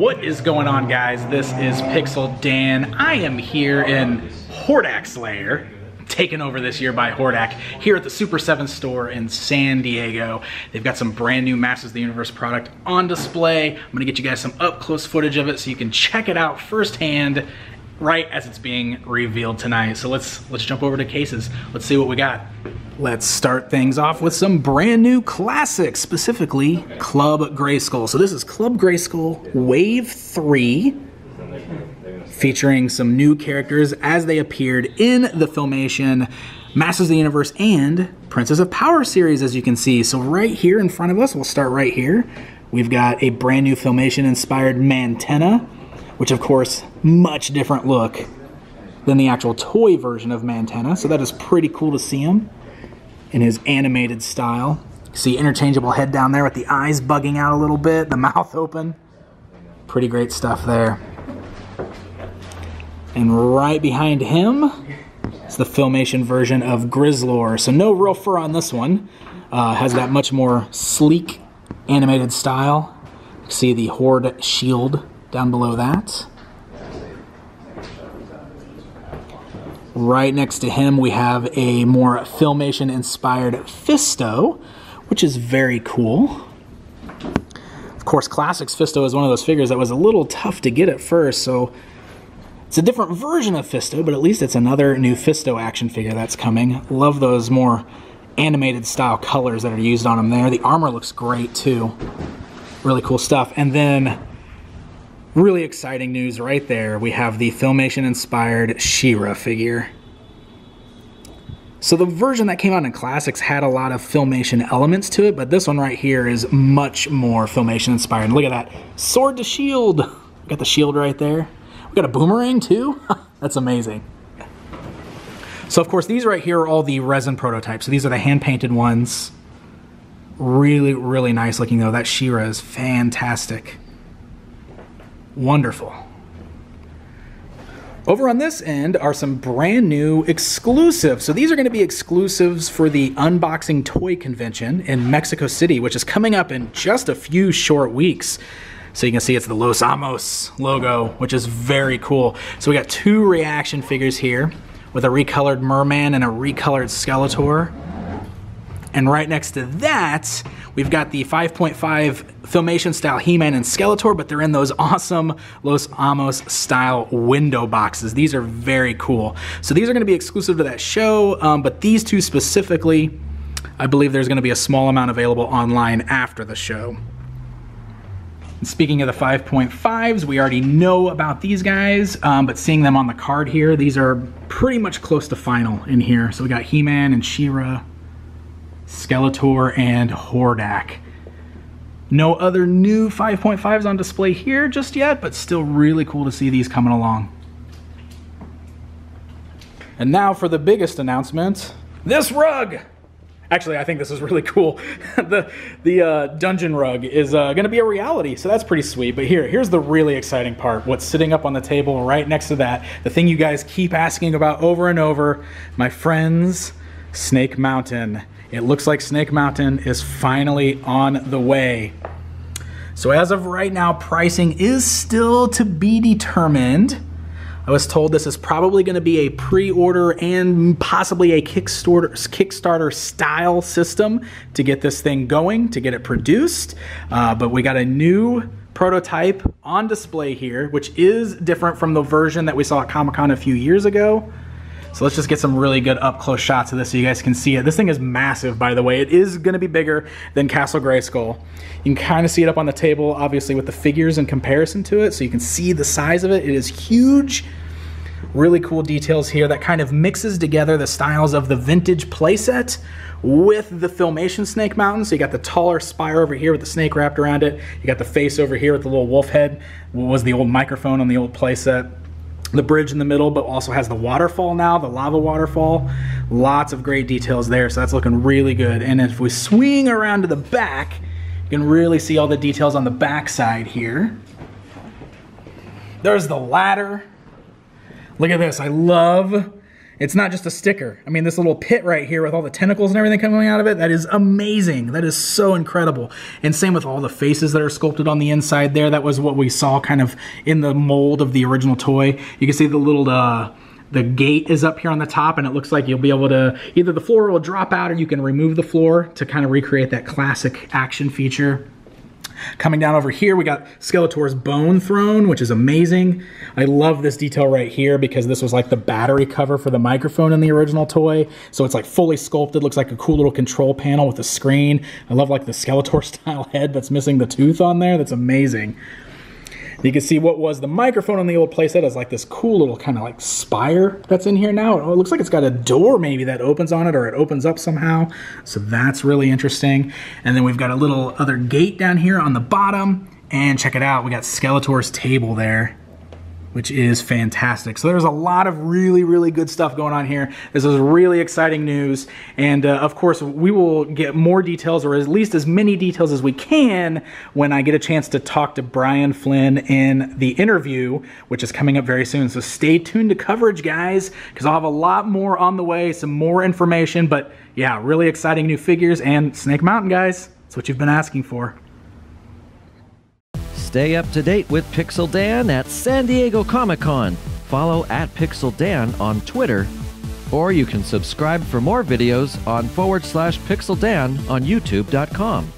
What is going on, guys? This is Pixel Dan. I am here in Hordak's Lair, taken over this year by Hordak, here at the Super7 Store in San Diego. They've got some brand new Masters of the Universe product on display. I'm gonna get you guys some up-close footage of it so you can check it out firsthand right as it's being revealed tonight. So let's jump over to cases. Let's see what we got. Let's start things off with some brand new classics, specifically Club Grayskull. So this is Club Grayskull Wave 3, featuring some new characters as they appeared in the Filmation Masters of the Universe and Princess of Power series, as you can see. So right here in front of us, we'll start right here. We've got a brand new Filmation-inspired Mantenna, which of course, much different look than the actual toy version of Mantenna. So that is pretty cool to see him in his animated style. See interchangeable head down there with the eyes bugging out a little bit, the mouth open. Pretty great stuff there. And right behind him is the Filmation version of Grizzlor. So no real fur on this one. Has that much more sleek animated style. See the Horde shield down below that. Right next to him we have a more Filmation inspired Fisto, which is very cool. Of course, Classics Fisto is one of those figures that was a little tough to get at first, so it's a different version of Fisto, but at least it's another new Fisto action figure that's coming. Love those more animated style colors that are used on him there. The armor looks great too. Really cool stuff. And then really exciting news right there. We have the Filmation-inspired Sheera figure. So the version that came out in Classics had a lot of Filmation elements to it, but this one right here is much more Filmation-inspired. Look at that. Sword to shield. Got the shield right there. We got a boomerang too. That's amazing. So of course, these right here are all the resin prototypes. So these are the hand-painted ones. Really, really nice looking though. That Sheera is fantastic. Wonderful. Over on this end are some brand new exclusives. So these are going to be exclusives for the Unboxing Toy Convention in Mexico City, which is coming up in just a few short weeks. So you can see it's the Los Amos logo, which is very cool. So we got two reaction figures here with a recolored Merman and a recolored Skeletor. And right next to that, we've got the 5.5 Filmation style He-Man and Skeletor, but they're in those awesome Los Amos style window boxes. These are very cool. So these are going to be exclusive to that show, but these two specifically, I believe there's going to be a small amount available online after the show. And speaking of the 5.5s, we already know about these guys, but seeing them on the card here, these are pretty much close to final in here. So we got He-Man and Sheera, Skeletor, and Hordak. No other new 5.5s on display here just yet, but still really cool to see these coming along. And now for the biggest announcement, this rug! Actually, I think this is really cool. the dungeon rug is going to be a reality, so that's pretty sweet. But here's the really exciting part. What's sitting up on the table right next to that, the thing you guys keep asking about over and over, my friends, Snake Mountain. It looks like Snake Mountain is finally on the way. So as of right now, pricing is still to be determined. I was told this is probably going to be a pre-order and possibly a Kickstarter style system to get this thing going, to get it produced. But we got a new prototype on display here, which is different from the version that we saw at Comic-Con a few years ago. So let's just get some really good up-close shots of this so you guys can see it. This thing is massive, by the way. It is going to be bigger than Castle Grayskull. You can kind of see it up on the table, obviously, with the figures in comparison to it, so you can see the size of it. It is huge. Really cool details here that kind of mixes together the styles of the vintage playset with the Filmation Snake Mountain. So you got the taller spire over here with the snake wrapped around it. You got the face over here with the little wolf head. What was the old microphone on the old playset. The bridge in the middle, but also has the waterfall now, the lava waterfall. Lots of great details there, so that's looking really good. And if we swing around to the back, you can really see all the details on the back side here. There's the ladder. Look at this. I love It's not just a sticker. I mean, this little pit right here with all the tentacles and everything coming out of it, that is amazing. That is so incredible. And same with all the faces that are sculpted on the inside there. That was what we saw kind of in the mold of the original toy. You can see the little, the gate is up here on the top, and it looks like you'll be able to, either the floor will drop out or you can remove the floor to kind of recreate that classic action feature. Coming down over here, we got Skeletor's bone throne, which is amazing. I love this detail right here because this was like the battery cover for the microphone in the original toy. So it's like fully sculpted, looks like a cool little control panel with a screen. I love like the Skeletor style head that's missing the tooth on there. That's amazing. You can see what was the microphone on the old playset is like this cool little kind of like spire that's in here now. It looks like it's got a door maybe that opens on it, or it opens up somehow. So that's really interesting. And then we've got a little other gate down here on the bottom. And check it out, we got Skeletor's table there, which is fantastic. So there's a lot of really, really good stuff going on here. This is really exciting news. And of course, we will get more details, or at least as many details as we can, when I get a chance to talk to Brian Flynn in the interview, which is coming up very soon. So stay tuned to coverage, guys, because I'll have a lot more on the way, some more information. But yeah, really exciting new figures and Snake Mountain, guys. That's what you've been asking for. Stay up to date with Pixel Dan at San Diego Comic-Con. Follow at Pixel Dan on Twitter, or you can subscribe for more videos on /Pixel Dan on YouTube.com.